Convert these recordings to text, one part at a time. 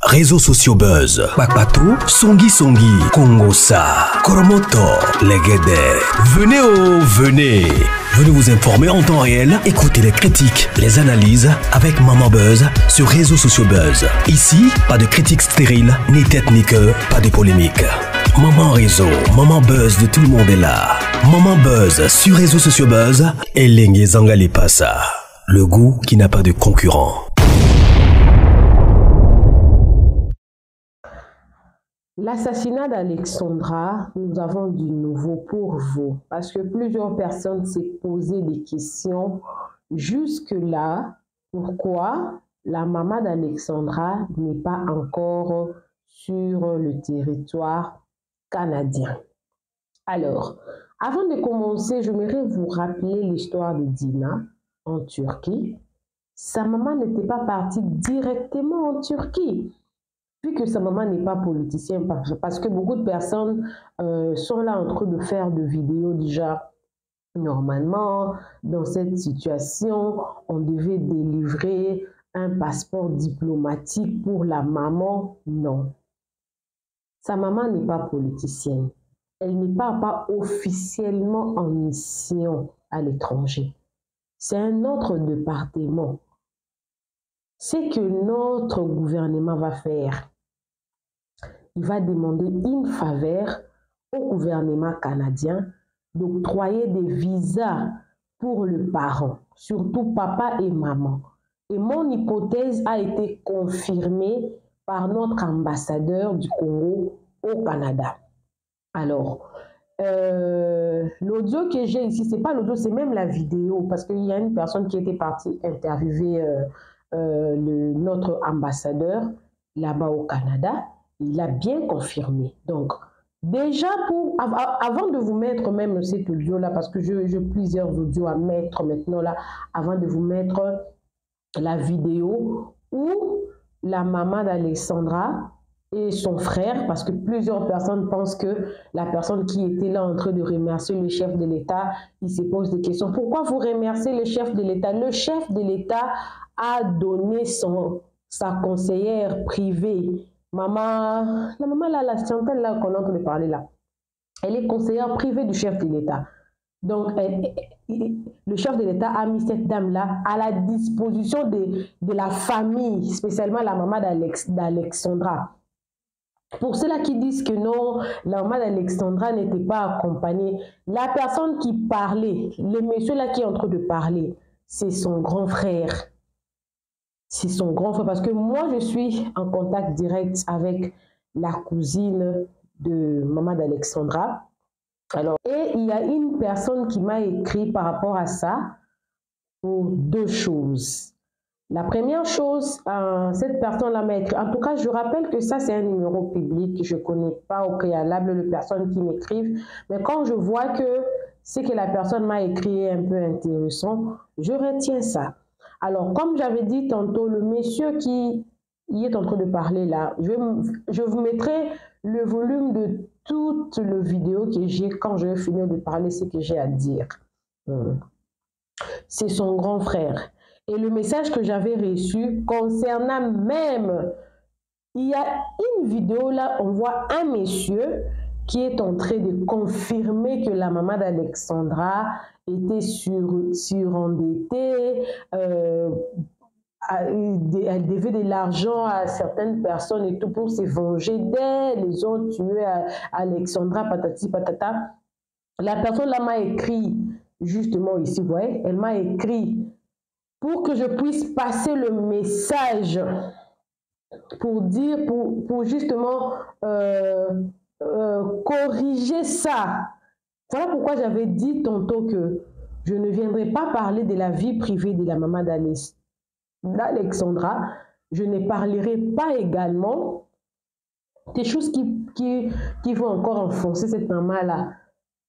Réseaux sociaux buzz, Bakpato, Songi Songi, Kongosa, Koromoto, Legede. Venez. Venez vous informer en temps réel, écoutez les critiques, les analyses avec Maman Buzz sur Réseaux sociaux buzz. Ici, pas de critiques stériles, ni tête ni queue, pas de polémique. Maman Réseau, Maman Buzz de tout le monde est là. Maman Buzz sur Réseaux sociaux buzz et Lengue Zangali Passa. Le goût qui n'a pas de concurrent. L'assassinat d'Alexandra, nous avons du nouveau pour vous, parce que plusieurs personnes s'est posé des questions jusque-là. Pourquoi la maman d'Alexandra n'est pas encore sur le territoire canadien? Alors, avant de commencer, j'aimerais vous rappeler l'histoire de Dina en Turquie. Sa maman n'était pas partie directement en Turquie. Vu que sa maman n'est pas politicienne, parce que beaucoup de personnes sont là en train de faire de vidéos déjà. Normalement, dans cette situation, on devait délivrer un passeport diplomatique pour la maman. Non. Sa maman n'est pas politicienne. Elle n'est pas officiellement en mission à l'étranger. C'est un autre département. C'est que notre gouvernement va faire. Il va demander une faveur au gouvernement canadien d'octroyer des visas pour le parent, surtout papa et maman. Et mon hypothèse a été confirmée par notre ambassadeur du Congo au Canada. Alors, l'audio que j'ai ici, c'est pas l'audio, c'est même la vidéo, parce qu'il y a une personne qui était partie interviewer notre ambassadeur là-bas au Canada. Il a bien confirmé. Donc, déjà, avant de vous mettre même cet audio-là, parce que j'ai plusieurs audios à mettre maintenant là, avant de vous mettre la vidéo où la maman d'Alexandra et son frère, parce que plusieurs personnes pensent que la personne qui était là en train de remercier le chef de l'État, il se pose des questions. Pourquoi vous remerciez le chef de l'État? Le chef de l'État a donné sa conseillère privée. La maman là, la scientelle là qu'on est en train de parler là, elle est conseillère privée du chef de l'État. Donc, le chef de l'État a mis cette dame-là à la disposition de la famille, spécialement la maman d'Alexandra. Pour ceux-là qui disent que non, la maman d'Alexandra n'était pas accompagnée, la personne qui parlait, le monsieur là qui est en train de parler, c'est son grand frère. C'est son grand frère, parce que moi, je suis en contact direct avec la cousine de maman d'Alexandra. Alors, et il y a une personne qui m'a écrit par rapport à ça pour deux choses. La première chose, cette personne-là m'a écrit, en tout cas, je rappelle que ça, c'est un numéro public, je ne connais pas au préalable les personnes qui m'écrivent, mais quand je vois que ce que la personne m'a écrit est un peu intéressant, je retiens ça. Alors, comme j'avais dit tantôt, le monsieur qui est en train de parler là, je vous mettrai le volume de toute la vidéo que j'ai quand je vais finir de parler ce que j'ai à dire. C'est son grand frère. Et le message que j'avais reçu concernant même, il y a une vidéo là, on voit un monsieur qui est en train de confirmer que la maman d'Alexandra était surendettée, elle devait de l'argent à certaines personnes et tout pour se venger d'elle, ils ont tué Alexandra, patati patata. La personne là m'a écrit, justement ici, vous voyez, elle m'a écrit pour que je puisse passer le message pour dire, pour justement corriger ça. Voilà pourquoi j'avais dit tantôt que je ne viendrai pas parler de la vie privée de la maman d'Alexandra. Je ne parlerai pas également des choses qui vont encore enfoncer cette maman-là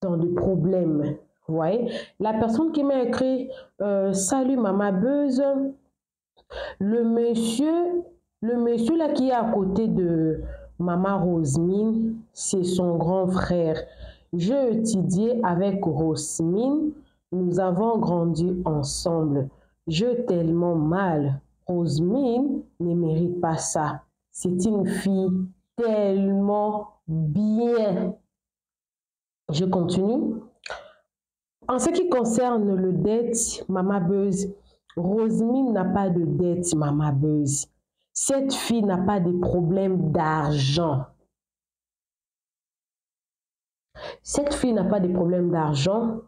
dans des problèmes. Vous voyez? La personne qui m'a écrit « Salut Maman Buzz », le monsieur là qui est à côté de Maman Rosemine, c'est son grand frère. J'ai étudié avec Rosemine, nous avons grandi ensemble. Je tellement mal. Rosemine ne mérite pas ça. C'est une fille tellement bien. Je continue. En ce qui concerne le dette, Mama Buzz, Rosemine n'a pas de dette, Mama Buzz. Cette fille n'a pas de problème d'argent. Cette fille n'a pas de problème d'argent.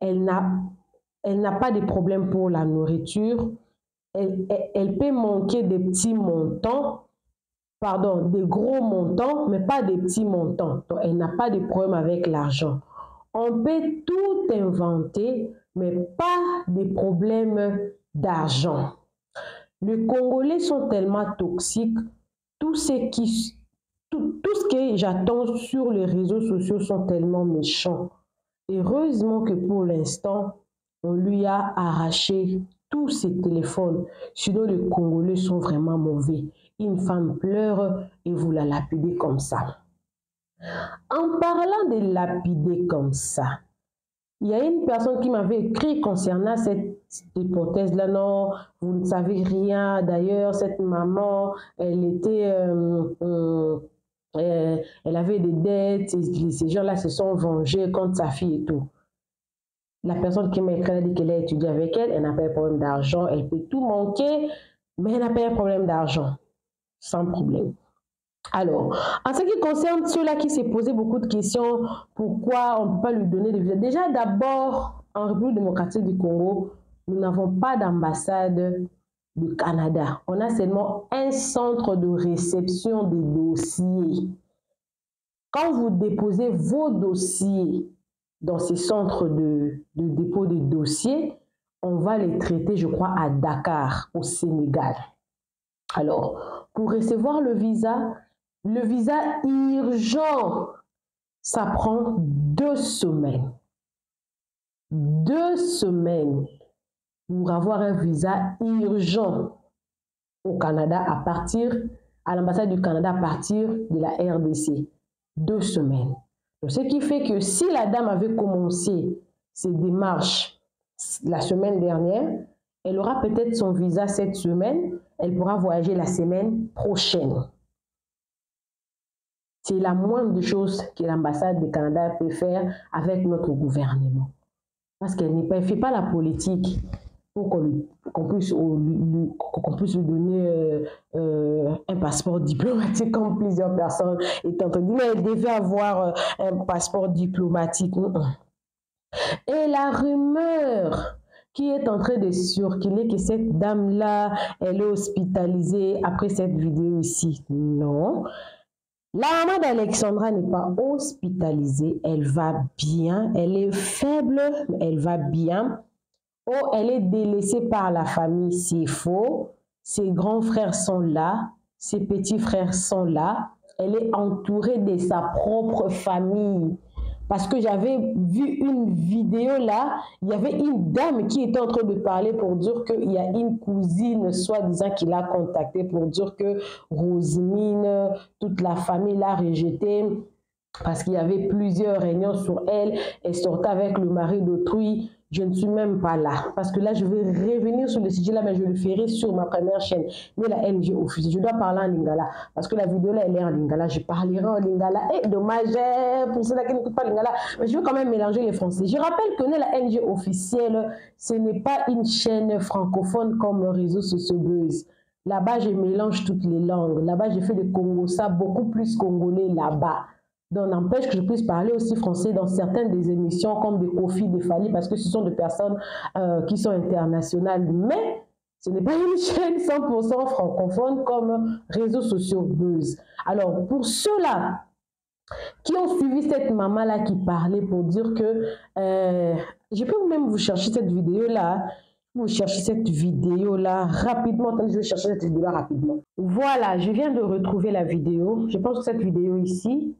Elle n'a pas de problème pour la nourriture. Elle peut manquer des petits montants, pardon, des gros montants, mais pas des petits montants. Donc, elle n'a pas de problème avec l'argent. On peut tout inventer, mais pas de problème d'argent. Les Congolais sont tellement toxiques, tout ce que j'attends sur les réseaux sociaux sont tellement méchants. Heureusement que pour l'instant, on lui a arraché tous ses téléphones. Sinon, les Congolais sont vraiment mauvais. Une femme pleure et vous la lapidez comme ça. En parlant de lapider comme ça, il y a une personne qui m'avait écrit concernant cette hypothèse-là. Non, vous ne savez rien. D'ailleurs, cette maman, elle avait des dettes. Et ces gens-là se sont vengés contre sa fille et tout. La personne qui m'a écrit a dit qu'elle a étudié avec elle. Elle n'a pas de problème d'argent. Elle peut tout manquer, mais elle n'a pas de problème d'argent. Sans problème. Alors, en ce qui concerne ceux-là qui s'est posé beaucoup de questions, pourquoi on ne peut pas lui donner de visa? Déjà, d'abord, en République démocratique du Congo, nous n'avons pas d'ambassade du Canada. On a seulement un centre de réception des dossiers. Quand vous déposez vos dossiers dans ces centres de dépôt des dossiers, on va les traiter, je crois, à Dakar, au Sénégal. Alors, pour recevoir le visa urgent, ça prend 2 semaines. 2 semaines pour avoir un visa urgent au Canada à l'ambassade du Canada à partir de la RDC. 2 semaines. Donc, ce qui fait que si la dame avait commencé ses démarches la semaine dernière, elle aura peut-être son visa cette semaine, elle pourra voyager la semaine prochaine. C'est la moindre des choses que l'ambassade du Canada peut faire avec notre gouvernement. Parce qu'elle ne fait pas la politique pour qu'on puisse lui donner un passeport diplomatique comme plusieurs personnes étant entendu. Mais elle devait avoir un passeport diplomatique. Et la rumeur qui est en train de circuler que cette dame-là, elle est hospitalisée après cette vidéo ici. Non. La maman d'Alexandra n'est pas hospitalisée, elle va bien, elle est faible, mais elle va bien. Oh, elle est délaissée par la famille, c'est faux. Ses grands frères sont là, ses petits frères sont là. Elle est entourée de sa propre famille. Parce que j'avais vu une vidéo là, il y avait une dame qui était en train de parler pour dire qu'il y a une cousine, soi-disant, qui l'a contactée pour dire que Rosemine, toute la famille l'a rejetée parce qu'il y avait plusieurs réunions sur elle. Elle sortait avec le mari d'autrui. Je ne suis même pas là. Parce que là, je vais revenir sur le sujet là, mais je le ferai sur ma première chaîne. Mais la NG officielle, je dois parler en lingala. Parce que la vidéo là, elle est en lingala. Je parlerai en lingala. Et dommage pour ceux-là qui n'écoutent pas lingala. Mais je veux quand même mélanger les français. Je rappelle que la NG officielle, ce n'est pas une chaîne francophone comme réseau social Buzz. Là-bas, je mélange toutes les langues. Là-bas, je fais des Congossa beaucoup plus congolais là-bas. Donc, n'empêche que je puisse parler aussi français dans certaines des émissions comme des Kofi, des Fali, parce que ce sont des personnes qui sont internationales. Mais ce n'est pas une chaîne 100% francophone comme réseaux sociaux Buzz. Alors, pour ceux-là qui ont suivi cette maman-là qui parlait pour dire que... je peux même vous chercher cette vidéo-là. Vous cherchez cette vidéo-là rapidement. Attendez, je vais chercher cette vidéo-là rapidement. Voilà, je viens de retrouver la vidéo. Je pense que cette vidéo ici...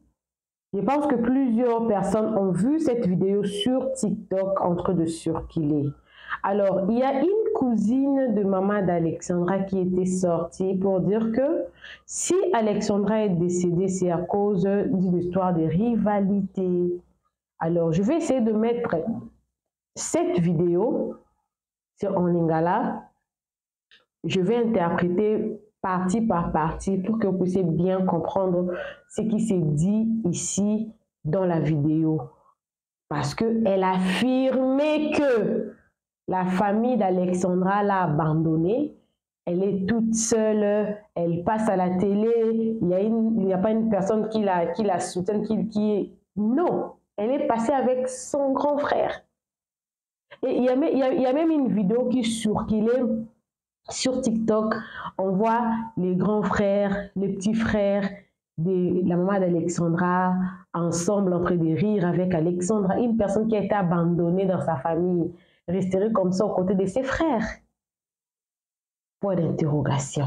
Je pense que plusieurs personnes ont vu cette vidéo sur TikTok en train de circuler. Alors, il y a une cousine de maman d'Alexandra qui était sortie pour dire que si Alexandra est décédée, c'est à cause d'une histoire de rivalité. Alors, je vais essayer de mettre cette vidéo, c'est en lingala. Je vais interpréter partie par partie pour que vous puissiez bien comprendre ce qui s'est dit ici dans la vidéo. Parce qu'elle affirmait que la famille d'Alexandra l'a abandonnée. Elle est toute seule, elle passe à la télé, il n'y a pas une personne qui la soutient, Non, elle est passée avec son grand frère. Et il y a même une vidéo qui circulait sur TikTok. On voit les grands frères, les petits frères de la maman d'Alexandra ensemble en train de rire avec Alexandra, une personne qui a été abandonnée dans sa famille, restée comme ça aux côtés de ses frères. Point d'interrogation.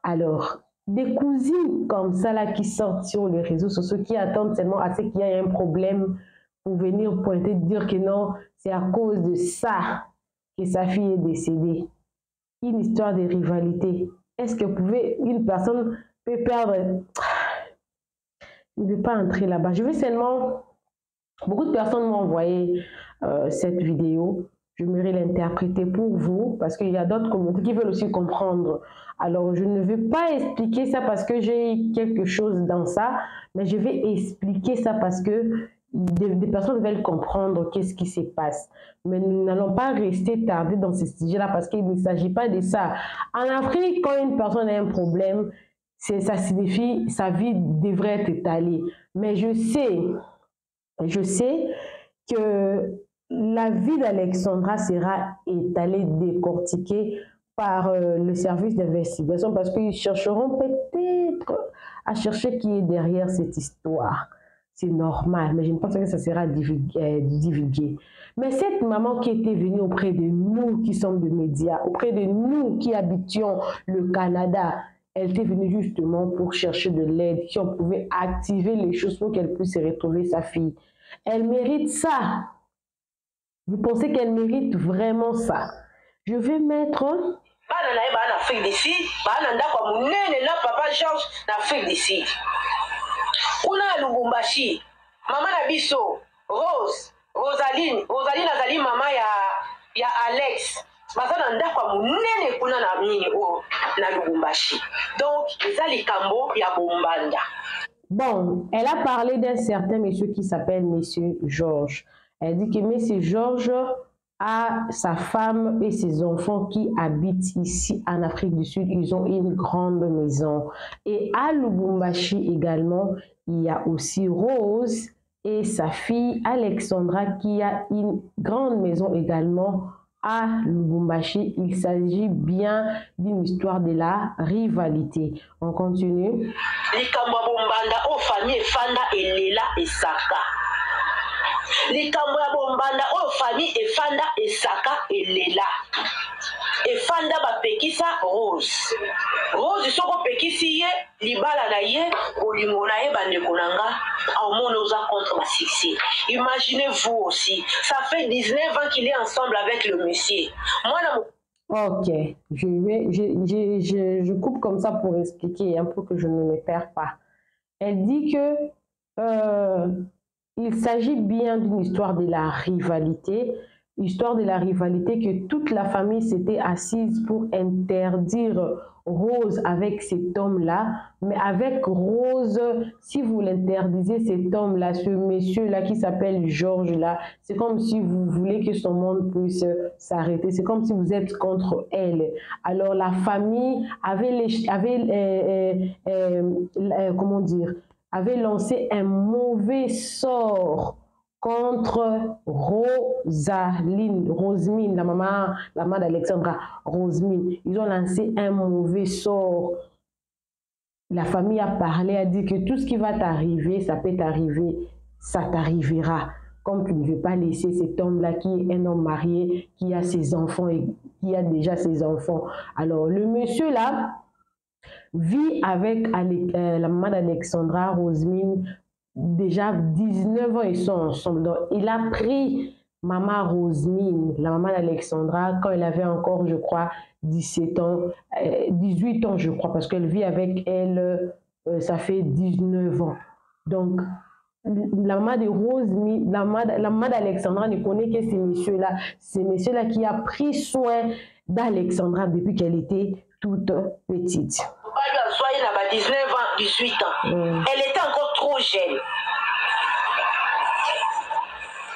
Alors, des cousines comme ça là qui sortent sur les réseaux sociaux, qui attendent seulement à ce qu'il y ait un problème pour venir pointer, dire que non, c'est à cause de ça que sa fille est décédée. Une histoire de rivalité. Est-ce que une personne peut perdre? Je ne vais pas entrer là-bas. Je vais seulement... Beaucoup de personnes m'ont envoyé cette vidéo. Je vais l'interpréter pour vous parce qu'il y a d'autres communautés qui veulent aussi comprendre. Alors, je ne vais pas expliquer ça parce que j'ai quelque chose dans ça, mais je vais expliquer ça parce que des personnes veulent comprendre qu'est-ce qui se passe. Mais nous n'allons pas rester tardés dans ce sujet-là parce qu'il ne s'agit pas de ça. En Afrique, quand une personne a un problème, ça signifie sa vie devrait être étalée. Mais je sais que la vie d'Alexandra sera étalée, décortiquée par le service d'investigation parce qu'ils chercheront peut-être à chercher qui est derrière cette histoire. C'est normal, mais je ne pense pas que ça sera divulgué. Mais cette maman qui était venue auprès de nous qui sommes des médias, auprès de nous qui habitions le Canada, elle était venue justement pour chercher de l'aide, si on pouvait activer les choses pour qu'elle puisse retrouver sa fille. Elle mérite ça. Vous pensez qu'elle mérite vraiment ça? Je vais mettre... Papa Georges d'Afrique du Sud. Kuna Lubumbashi, maman Nabiso, Rosaline azali mama ya Alex. Bazana ndakwa munene kuna na mini na Lubumbashi. Donc, eza likambo ya bombanda. Bon, elle a parlé d'un certain monsieur qui s'appelle Monsieur Georges. Elle dit que Monsieur Georges a sa femme et ses enfants qui habitent ici en Afrique du Sud. Ils ont une grande maison. Et à Lubumbashi également, il y a aussi Rose et sa fille Alexandra qui a une grande maison également à Lubumbashi. Il s'agit bien d'une histoire de la rivalité. On continue. Likambo bombanda o famille Fanda et Lela et Saka. Likambo bombanda o famille Fanda et Saka et Lela. Et Fanda ba pekisa Rose. Rose soko pekisi ye libala na ye olimona ye bandeko nanga au monde oza contre ma succès. Imaginez-vous aussi, ça fait 19 ans qu'il est ensemble avec le monsieur. Moi na Ok, je coupe comme ça pour expliquer un peu que je ne me perds pas. Elle dit que il s'agit bien d'une histoire de la rivalité, que toute la famille s'était assise pour interdire Rose avec cet homme-là. Mais avec Rose, si vous l'interdisez, cet homme-là, ce monsieur-là qui s'appelle Georges-là, c'est comme si vous voulez que son monde puisse s'arrêter. C'est comme si vous êtes contre elle. Alors la famille avait lancé un mauvais sort contre Rosemine, la maman d'Alexandra, Rosemine. Ils ont lancé un mauvais sort. La famille a parlé, a dit que tout ce qui va t'arriver, ça peut t'arriver, ça t'arrivera. Comme tu ne veux pas laisser cet homme-là qui est un homme marié, qui a ses enfants et qui a déjà ses enfants. Alors le monsieur-là vit avec la maman d'Alexandra, Rosemine, déjà 19 ans, ils sont ensemble. Donc, il a pris maman Rosemine, la maman d'Alexandra, quand elle avait encore, je crois, 18 ans, je crois, parce qu'elle vit avec elle, ça fait 19 ans. Donc, la maman de Rosemine, la maman d'Alexandra ne connaît que ces messieurs-là. Ces messieurs-là qui a pris soin d'Alexandra depuis qu'elle était toute petite. Elle avait 19 ans, 18 ans. Elle était encore trop jeune.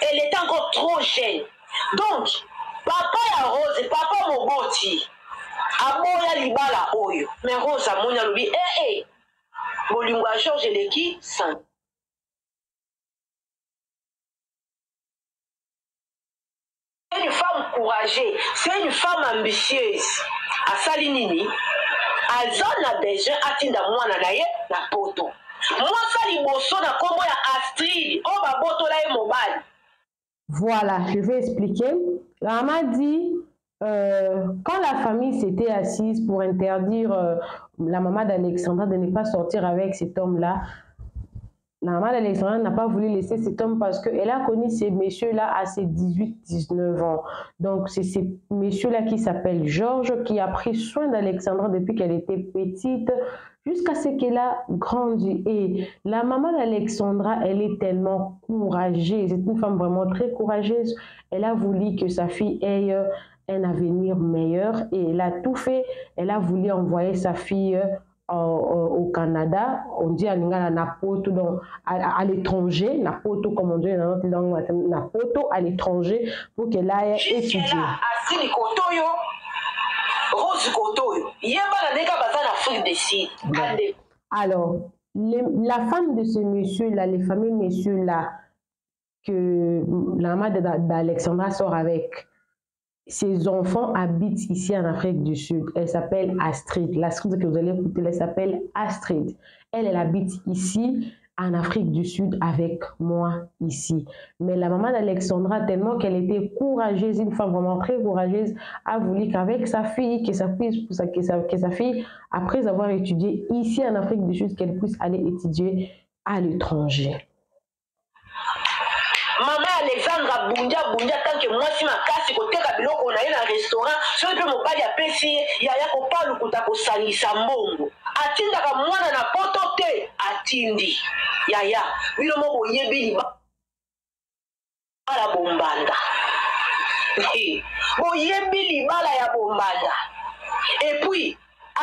Elle était encore trop jeune. Donc, papa ya Rose, papa Moboti, aboya libala oyo. Mais Rose a monia lobi, Bolingwa Georges Leki, sans. C'est une femme courageuse, c'est une femme ambitieuse. À Salinini, Azana besoin atinda mwana na ye na poto. Mwasa liboso na kombo ya Astrid, o baboto la ye mobali. Voilà, je vais expliquer. La maman dit, quand la famille s'était assise pour interdire la maman d'Alexandra de ne pas sortir avec cet homme-là, la maman d'Alexandra n'a pas voulu laisser cet homme parce qu'elle a connu ces messieurs-là à ses 18-19 ans. Donc, c'est ces messieurs-là qui s'appellent Georges, qui a pris soin d'Alexandra depuis qu'elle était petite, jusqu'à ce qu'elle a grandi. Et la maman d'Alexandra, elle est tellement courageuse. C'est une femme vraiment très courageuse. Elle a voulu que sa fille ait un avenir meilleur et elle a tout fait. Elle a voulu envoyer sa fille au Canada. On dit à Napoto, donc à l'étranger, Napoto comme on dit dans notre langue, Napoto à l'étranger pour qu'elle aille étudier. Alors, la femme de ce monsieur-là, les fameux messieurs-là, que la maman d'Alexandra sort avec, ses enfants habitent ici en Afrique du Sud. Elle s'appelle Astrid. L'Astrid que vous allez écouter, elle s'appelle Astrid. Elle habite ici en Afrique du Sud avec moi ici. Mais la maman d'Alexandra, tellement qu'elle était courageuse, une femme vraiment très courageuse, a voulu qu'avec sa fille, que sa fille, après avoir étudié ici en Afrique du Sud, qu'elle puisse aller étudier à l'étranger. Maman Alexandra bundia tant que moi si ma casse côté biloko on a un restaurant so pe mobali ya pesi ya ko palu kuta ko salisa mbongo atinda ka mwana na poto te atindi ya bino mo boyebi liba ala bombanda boyebi libala ya bombanda et puis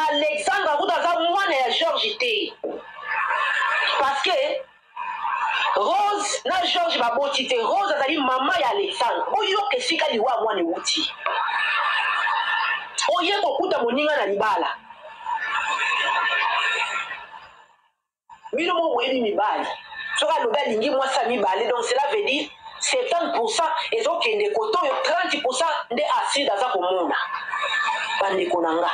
Alexandra kuta za mwana ya Georges te parce que Rose na Georges baboti te Rose azali mama ya Alexandre oyo kesika liwa mwana wuti oye kokuta moninga na libala bino mo webi mibali soka loba lingi mwasa mibale donc cela veut dire 70% ezokende koto yo 30% nde acide aza komona bandeko nanga.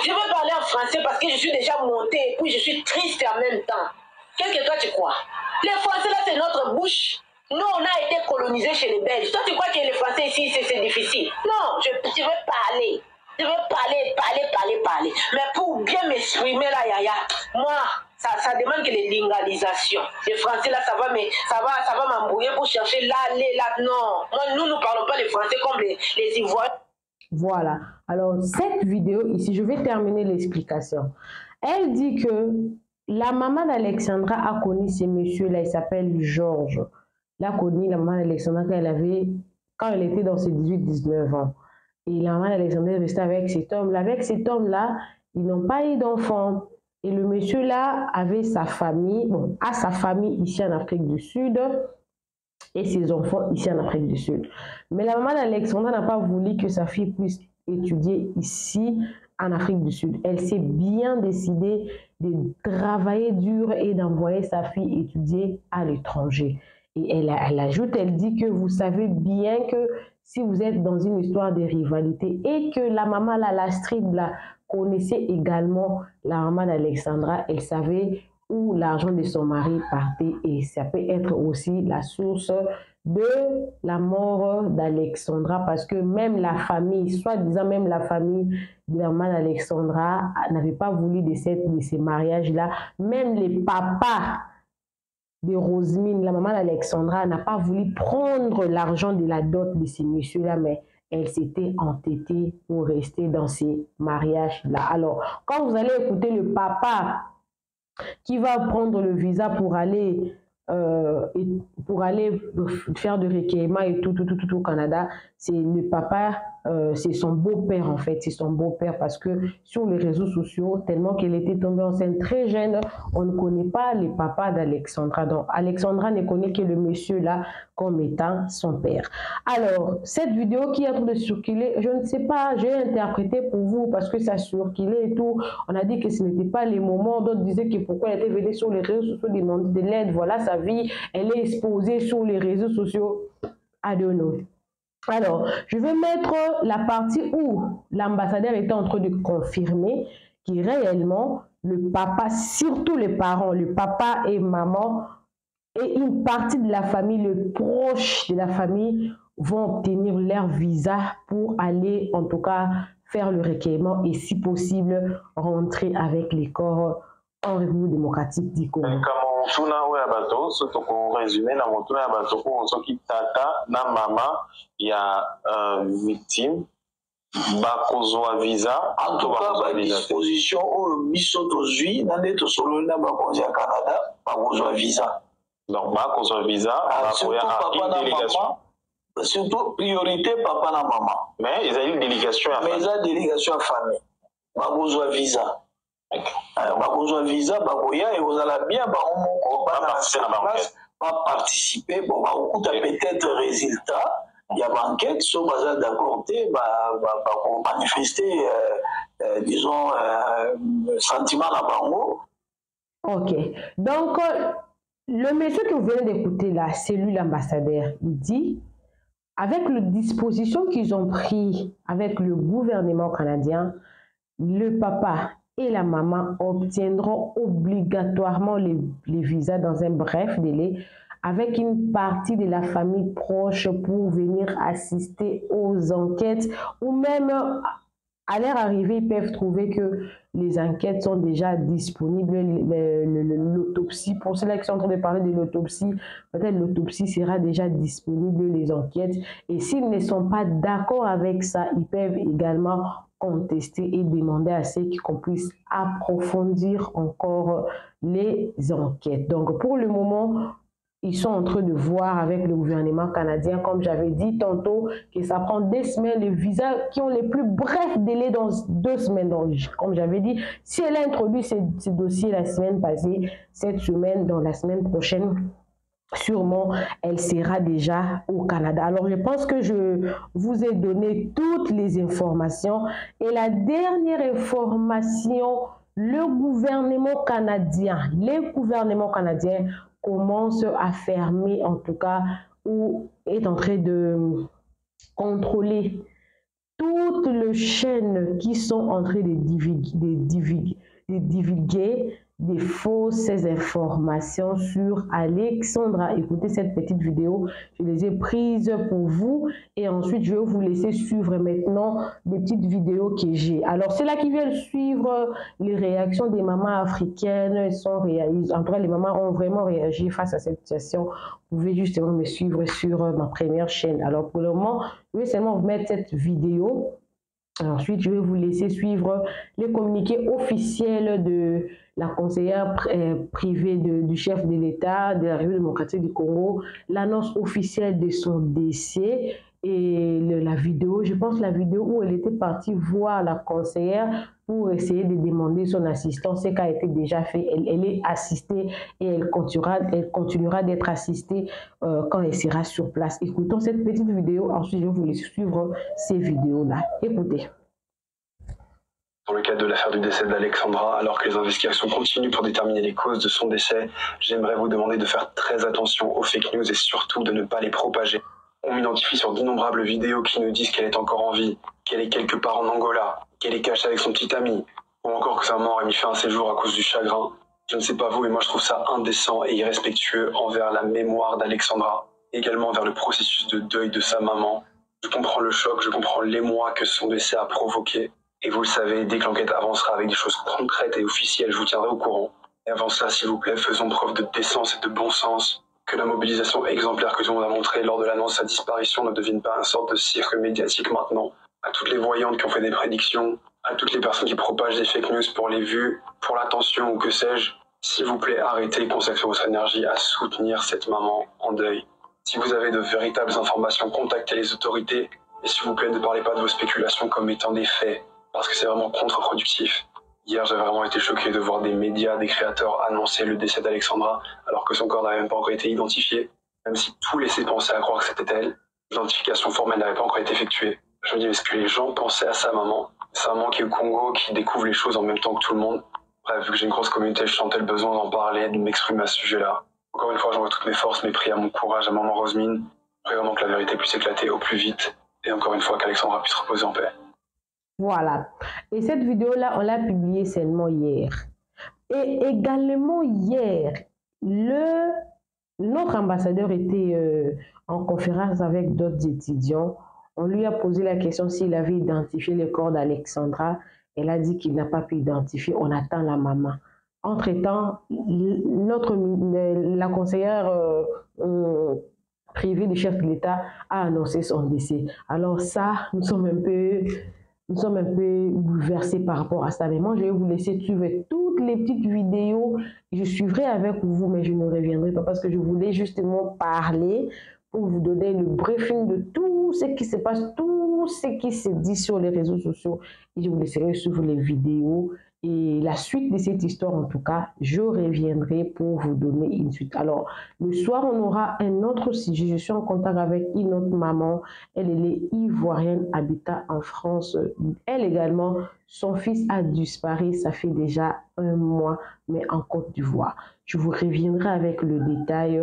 Je vais parler en français parce que je suis déjà montée et puis je suis triste en même temps. Qu'est-ce que toi tu crois? Les Français là c'est notre bouche. Nous on a été colonisés chez les Belges. Toi tu crois que les Français ici c'est difficile? Non, je vais parler. Je vais parler. Mais pour bien m'exprimer là, moi, ça demande que les lingalisations. Les Français là, ça va m'embrouiller pour chercher là. Non, moi, nous ne parlons pas les Français comme les Ivoiriens. Voilà. Alors, cette vidéo ici, je vais terminer l'explication. Elle dit que la maman d'Alexandra a connu ces messieurs-là, il s'appelle Georges. Elle a connu la maman d'Alexandra quand elle était dans ses 18-19 ans. Et la maman d'Alexandra est restée avec cet homme-là. Avec cet homme-là, ils n'ont pas eu d'enfants. Et le monsieur-là avait sa famille, a sa famille ici en Afrique du Sud et ses enfants ici en Afrique du Sud. Mais la maman d'Alexandra n'a pas voulu que sa fille puisse étudier ici en Afrique du Sud. Elle s'est bien décidée de travailler dur et d'envoyer sa fille étudier à l'étranger. Et elle ajoute, elle dit que vous savez bien que si vous êtes dans une histoire de rivalité et que la maman, l'Astrid, connaissait également la maman d'Alexandra, elle savait où l'argent de son mari partait et ça peut être aussi la source de la mort d'Alexandra parce que même la famille, soi-disant même la famille de la maman d'Alexandra n'avait pas voulu de ces mariages-là. Même les papas de Rosemine, la maman d'Alexandra, n'a pas voulu prendre l'argent de la dot de ces messieurs-là, mais elle s'était entêtée pour rester dans ces mariages-là. Alors, quand vous allez écouter le papa qui va prendre le visa pour aller faire de recueillement et tout au Canada, c'est le papa c'est son beau-père en fait, c'est son beau-père parce que sur les réseaux sociaux, tellement qu'elle était tombée enceinte très jeune, on ne connaît pas les papas d'Alexandra. Donc Alexandra ne connaît que le monsieur là comme étant son père. Alors, cette vidéo qui est en train de circuler, je ne sais pas, j'ai interprété pour vous parce que ça circulait et tout. On a dit que ce n'était pas les moments, d'autres disaient que pourquoi elle était venue sur les réseaux sociaux demander de l'aide, voilà sa vie, elle est exposée sur les réseaux sociaux. I don't know. Alors, je vais mettre la partie où l'ambassadeur était en train de confirmer que réellement, le papa, surtout les parents, le papa et maman, et une partie de la famille, le proche de la famille, vont obtenir leur visa pour aller, en tout cas, faire le recueillement et, si possible, rentrer avec les corps en République démocratique du Congo. Tuna oya bato soto ko résumé na motuna ya bato ko soki tata na mama ya victime ba kozwa visa en tout cas ba disposition au biso tozui na nde tosolo na ba konzi ya Canada ba kozwa visa donc ba kozwa visa ba koya a délégation surtout priorité papa na maman mais ils ont une délégation à mais la délégation à famille ba kozwa visa. Bakozwa visa bakoya et vous allez bien participer bon bakuta peut-être résultat il y a banquette so baza d'accord te manifester disons sentiment na bango. OK. Donc le monsieur que vous venez d'écouter là, c'est lui l'ambassadeur. Il dit avec les dispositions qu'ils ont prises avec le gouvernement canadien, le papa et la maman obtiendront obligatoirement les visas dans un bref délai avec une partie de la famille proche pour venir assister aux enquêtes ou même à leur arrivée, ils peuvent trouver que les enquêtes sont déjà disponibles, l'autopsie, pour ceux qui sont en train de parler de l'autopsie, peut-être l'autopsie sera déjà disponible, les enquêtes, et s'ils ne sont pas d'accord avec ça, ils peuvent également contester et demander à ceux qu'on puisse approfondir encore les enquêtes. Donc pour le moment, ils sont en train de voir avec le gouvernement canadien, comme j'avais dit tantôt, que ça prend 2 semaines, les visas qui ont les plus brefs délais dans 2 semaines. Donc, comme j'avais dit, si elle a introduit ce dossier la semaine passée, cette semaine, dans la semaine prochaine, sûrement, elle sera déjà au Canada. Alors, je pense que je vous ai donné toutes les informations. Et la dernière information, le gouvernement canadien commence à fermer, en tout cas, ou est en train de contrôler toutes les chaînes qui sont en train de divulguer des fausses informations sur Alexandra. Écoutez cette petite vidéo, je les ai prises pour vous et ensuite je vais vous laisser suivre maintenant des petites vidéos que j'ai. Alors c'est là qui viennent suivre les réactions des mamans africaines. Elles sont réalisées. En tout cas, les mamans ont vraiment réagi face à cette situation. Vous pouvez justement me suivre sur ma première chaîne. Alors pour le moment, je vais seulement vous mettre cette vidéo. Ensuite, je vais vous laisser suivre les communiqués officiels de la conseillère privée du chef de l'État de la République démocratique du Congo, l'annonce officielle de son décès et la vidéo, je pense la vidéo où elle était partie voir la conseillère pour essayer de demander son assistance, ce qui a été déjà fait. Elle est assistée et elle continuera d'être assistée quand elle sera sur place. Écoutons cette petite vidéo, ensuite je vais vous laisser suivre ces vidéos-là. Écoutez. Dans le cadre de l'affaire du décès d'Alexandra, alors que les investigations continuent pour déterminer les causes de son décès, j'aimerais vous demander de faire très attention aux fake news et surtout de ne pas les propager. On m'identifie sur d'innombrables vidéos qui nous disent qu'elle est encore en vie, qu'elle est quelque part en Angola, qu'elle est cachée avec son petit ami, ou encore que sa maman aurait mis fin à ses jours à cause du chagrin. Je ne sais pas vous, mais moi je trouve ça indécent et irrespectueux envers la mémoire d'Alexandra, également envers le processus de deuil de sa maman. Je comprends le choc, je comprends l'émoi que son décès a provoqué. Et vous le savez, dès que l'enquête avancera avec des choses concrètes et officielles, je vous tiendrai au courant. Et avant cela, s'il vous plaît, faisons preuve de décence et de bon sens. Que la mobilisation exemplaire que tout le monde a montrée lors de l'annonce de sa disparition ne devienne pas une sorte de cirque médiatique maintenant. À toutes les voyantes qui ont fait des prédictions, à toutes les personnes qui propagent des fake news pour les vues, pour l'attention ou que sais-je, s'il vous plaît, arrêtez et consacrez votre énergie à soutenir cette maman en deuil. Si vous avez de véritables informations, contactez les autorités. Et s'il vous plaît, ne parlez pas de vos spéculations comme étant des faits, parce que c'est vraiment contre-productif. Hier, j'avais vraiment été choqué de voir des médias, des créateurs annoncer le décès d'Alexandra, alors que son corps n'avait même pas encore été identifié, même si tout laissait penser à croire que c'était elle. L'identification formelle n'avait pas encore été effectuée. Je me dis, est-ce que les gens pensaient à sa maman qui est au Congo, qui découvre les choses en même temps que tout le monde? Bref, vu que j'ai une grosse communauté, je sentais le besoin d'en parler, de m'exprimer à ce sujet-là. Encore une fois, j'envoie toutes mes forces, mes prières, mon courage à maman Rosemine. Je prie vraiment que la vérité puisse éclater au plus vite. Et encore une fois, qu'Alexandra puisse reposer en paix. Voilà. Et cette vidéo-là, on l'a publiée seulement hier. Et également hier, notre ambassadeur était en conférence avec d'autres étudiants. On lui a posé la question s'il avait identifié le corps d'Alexandra. Elle a dit qu'il n'a pas pu identifier. On attend la maman. Entre-temps, la conseillère privée du chef de l'État a annoncé son décès. Alors ça, nous sommes un peu bouleversés par rapport à ça. Mais moi, je vais vous laisser suivre toutes les petites vidéos. Je suivrai avec vous, mais je ne reviendrai pas parce que je voulais justement parler pour vous donner le briefing de tout ce qui se passe, tout ce qui se dit sur les réseaux sociaux. Et je vous laisserai suivre les vidéos. Et la suite de cette histoire, en tout cas, je reviendrai pour vous donner une suite. Alors, le soir, on aura un autre sujet. Je suis en contact avec une autre maman. Elle est ivoirienne, habitant en France. Elle également, son fils a disparu. Ça fait déjà 1 mois, mais en Côte d'Ivoire. Je vous reviendrai avec le détail.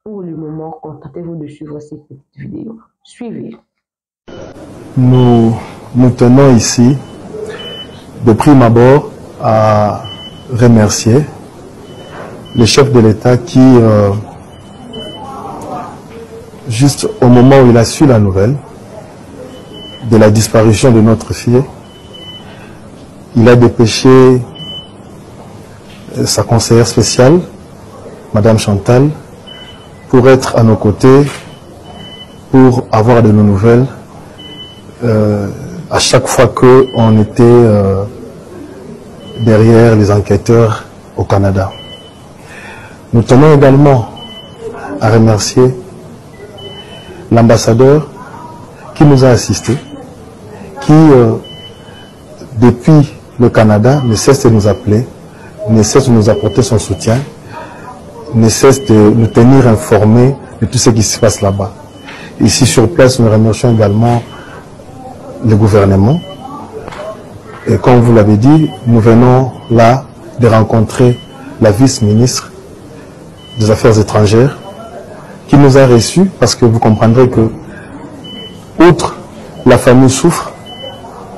Pour le moment, contentez-vous de suivre cette petite vidéo. Suivez. Nous tenons ici, de prime abord, à remercier le chef de l'État qui, juste au moment où il a su la nouvelle de la disparition de notre fille, il a dépêché sa conseillère spéciale, Madame Chantal, pour être à nos côtés, pour avoir de nos nouvelles à chaque fois qu'on était derrière les enquêteurs au Canada. Nous tenons également à remercier l'ambassadeur qui nous a assistés, qui depuis le Canada ne cesse de nous appeler, ne cesse de nous apporter son soutien, ne cesse de nous tenir informés de tout ce qui se passe là-bas. Ici sur place, nous remercions également le gouvernement. Et comme vous l'avez dit, nous venons là de rencontrer la vice-ministre des Affaires étrangères qui nous a reçus parce que vous comprendrez que, outre la famille souffre,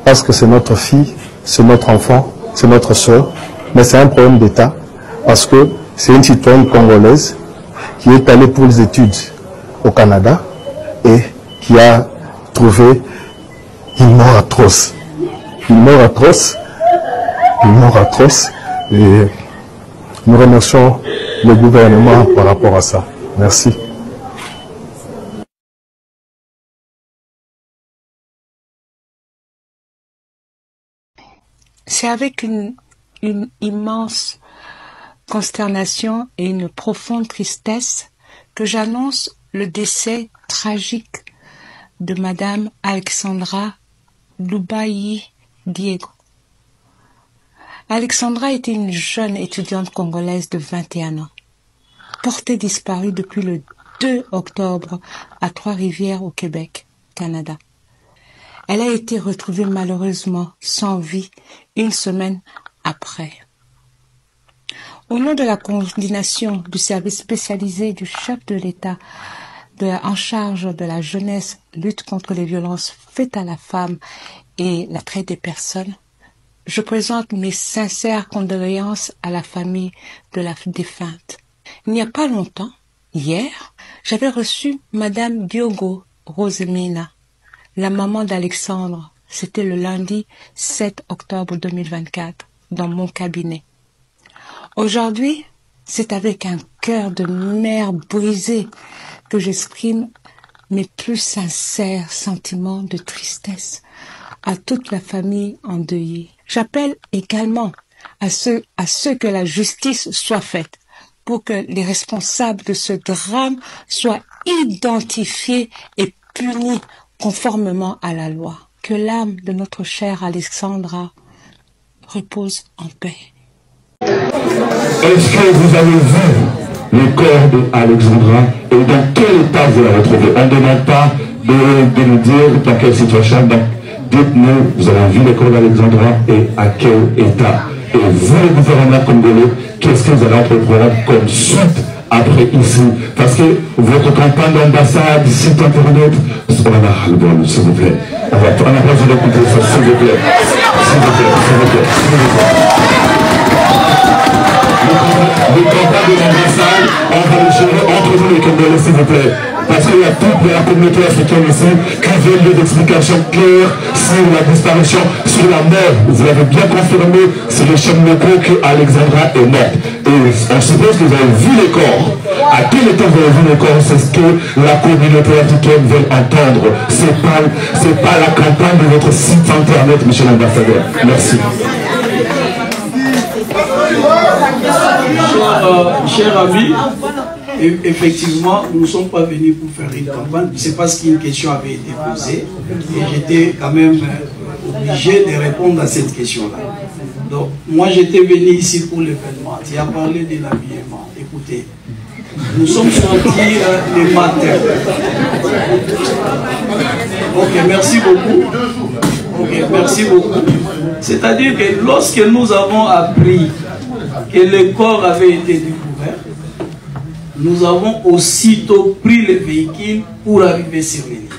parce que c'est notre fille, c'est notre enfant, c'est notre soeur, mais c'est un problème d'État parce que c'est une citoyenne congolaise qui est allée pour les études au Canada et qui a trouvé une mort atroce. Une mort atroce. Une mort atroce. Et nous remercions le gouvernement par rapport à ça. Merci. C'est avec une immense consternation et une profonde tristesse que j'annonce le décès tragique de Madame Alexandra Loubayi Diego. Alexandra était une jeune étudiante congolaise de 21 ans, portée disparue depuis le 2 octobre à Trois-Rivières au Québec, Canada. Elle a été retrouvée malheureusement sans vie 1 semaine après. Au nom de la coordination du service spécialisé du chef de l'État en charge de la jeunesse, lutte contre les violences faites à la femme et la traite des personnes, je présente mes sincères condoléances à la famille de la défunte. Il n'y a pas longtemps, hier, j'avais reçu Madame Diogo Rosemina, la maman d'Alexandre. C'était le lundi 7 octobre 2024, dans mon cabinet. Aujourd'hui, c'est avec un cœur de mère brisé que j'exprime mes plus sincères sentiments de tristesse à toute la famille endeuillée. J'appelle également à ce que la justice soit faite pour que les responsables de ce drame soient identifiés et punis conformément à la loi. Que l'âme de notre chère Alexandra repose en paix. Est-ce que vous avez vu le corps d'Alexandra et dans quel état vous l'avez retrouvé? On ne demande pas de nous dire dans quelle situation. Dites-nous, vous avez vu le corps d'Alexandra et à quel état? Et vous, le gouvernement congolais, qu'est-ce que vous allez entreprendre comme suite après ici? Parce que votre campagne d'ambassade, site internet, on en a le bon, s'il vous plaît. On a besoin d'écouter ça, s'il vous plaît. S'il vous plaît, s'il vous plaît, s'il vous plaît. Le campagne de l'ambassade, on va le gérer entre vous les Congolais, s'il vous plaît. Parce qu'il y a toute la communauté africaine ici qui veut des explications claires sur la disparition, sur la mort. Vous l'avez bien confirmé sur les chaînes locaux que Alexandra est morte. Et on suppose que vous avez vu les corps. À quel état vous avez vu les corps? C'est ce que la communauté africaine veut entendre. C'est pas la campagne de votre site internet, monsieur l'ambassadeur. Merci. Cher ami, effectivement, nous ne sommes pas venus pour faire une campagne. C'est parce qu'une question avait été posée et j'étais quand même obligé de répondre à cette question-là. Donc, moi, j'étais venu ici pour l'événement. Tu as parlé de l'habillement. Écoutez, nous sommes sortis le matin. Ok, merci beaucoup. Ok, merci beaucoup. C'est-à-dire que lorsque nous avons appris que le corps avait été découvert, nous avons aussitôt pris le véhicule pour arriver sur les lieux.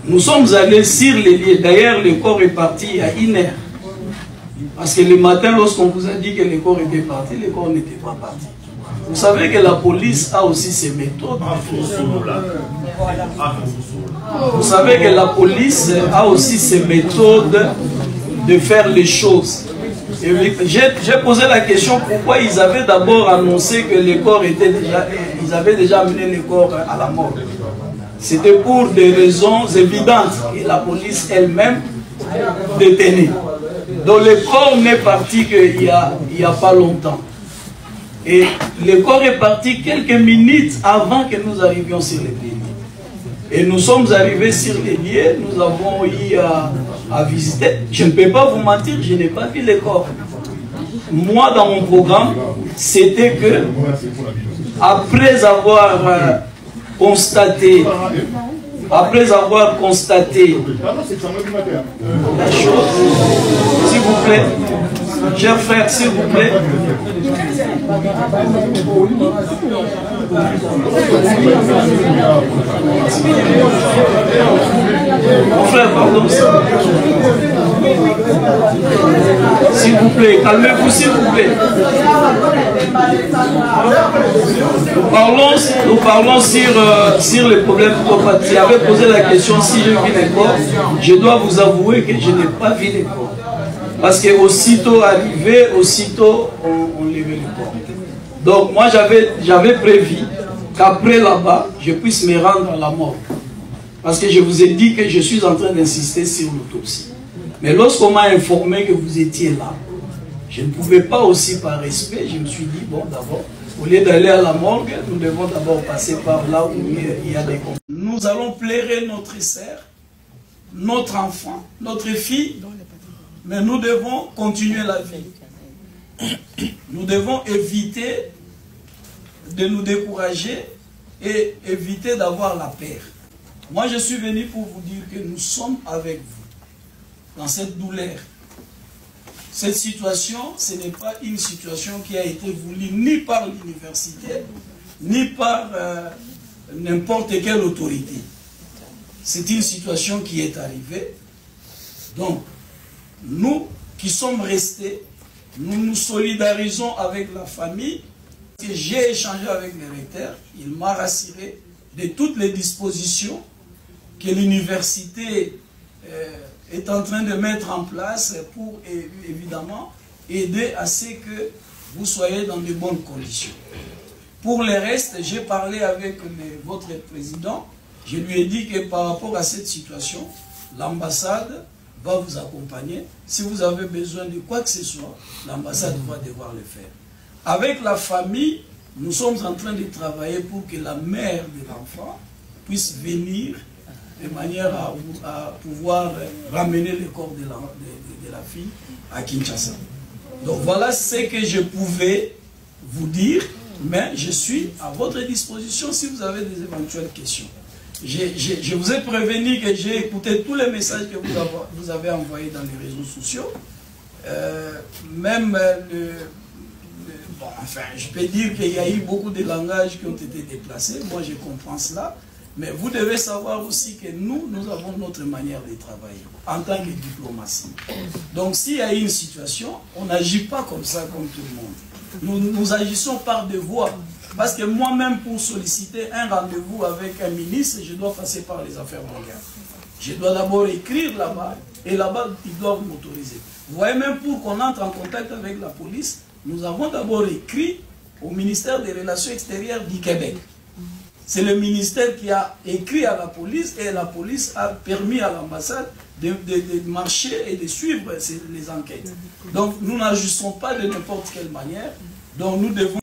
Nous sommes allés sur les lieux. D'ailleurs, le corps est parti à 1 heure. Parce que le matin, lorsqu'on vous a dit que le corps était parti, le corps n'était pas parti. Vous savez que la police a aussi ses méthodes. Vous savez que la police a aussi ses méthodes de faire les choses. J'ai posé la question pourquoi ils avaient d'abord annoncé que le corps était déjà... Ils avaient déjà amené le corps à la mort. C'était pour des raisons évidentes et la police elle-même détenait. Donc le corps n'est parti qu'il n'y a pas longtemps. Et le corps est parti quelques minutes avant que nous arrivions sur les lieux. Et nous sommes arrivés sur les lieux, nous avons eu à visiter. Je ne peux pas vous mentir, je n'ai pas vu le corps. Moi, dans mon programme, c'était que, après avoir constaté la chose, s'il vous plaît, chers frères, s'il vous plaît, mon frère, pardon, s'il vous plaît, calmez-vous, s'il vous plaît. Nous parlons sur les problèmes. Tu avais posé la question si je vis les corps. Je dois vous avouer que je n'ai pas vu les corps. Parce que aussitôt arrivé, aussitôt on levait le corps. Donc moi j'avais prévu qu'après là-bas, je puisse me rendre à la mort. Parce que je vous ai dit que je suis en train d'insister sur l'autopsie. Mais lorsqu'on m'a informé que vous étiez là, je ne pouvais pas aussi par respect, je me suis dit, bon d'abord, au lieu d'aller à la morgue, nous devons d'abord passer par là où il y a des conflits. Nous allons plairer notre sœur, notre enfant, notre fille, mais nous devons continuer la vie. Nous devons éviter de nous décourager et éviter d'avoir la peur. Moi, je suis venu pour vous dire que nous sommes avec vous dans cette douleur. Cette situation, ce n'est pas une situation qui a été voulue ni par l'université, ni par n'importe quelle autorité. C'est une situation qui est arrivée. Donc, nous qui sommes restés, nous nous solidarisons avec la famille. J'ai échangé avec le recteur, il m'a rassuré de toutes les dispositions que l'université est en train de mettre en place pour évidemment aider à ce que vous soyez dans de bonnes conditions. Pour le reste, j'ai parlé avec votre président, je lui ai dit que par rapport à cette situation, l'ambassade va vous accompagner. Si vous avez besoin de quoi que ce soit, l'ambassade va devoir le faire. Avec la famille, nous sommes en train de travailler pour que la mère de l'enfant puisse venir de manière à pouvoir ramener le corps de la fille à Kinshasa. Donc voilà ce que je pouvais vous dire, mais je suis à votre disposition si vous avez des éventuelles questions. Je vous ai prévenu que j'ai écouté tous les messages que vous avez envoyés dans les réseaux sociaux. Même bon, enfin, je peux dire qu'il y a eu beaucoup de langages qui ont été déplacés. Moi, je comprends cela. Mais vous devez savoir aussi que nous avons notre manière de travailler en tant que diplomatie. Donc, s'il y a une situation, on n'agit pas comme ça, comme tout le monde. Nous agissons par devoir. Parce que moi-même, pour solliciter un rendez-vous avec un ministre, je dois passer par les affaires mondiales. Je dois d'abord écrire là-bas, et là-bas, ils doivent m'autoriser. Vous voyez, même pour qu'on entre en contact avec la police, nous avons d'abord écrit au ministère des Relations extérieures du Québec. C'est le ministère qui a écrit à la police, et la police a permis à l'ambassade de marcher et de suivre les enquêtes. Donc, nous n'agissons pas de n'importe quelle manière. Donc, nous devons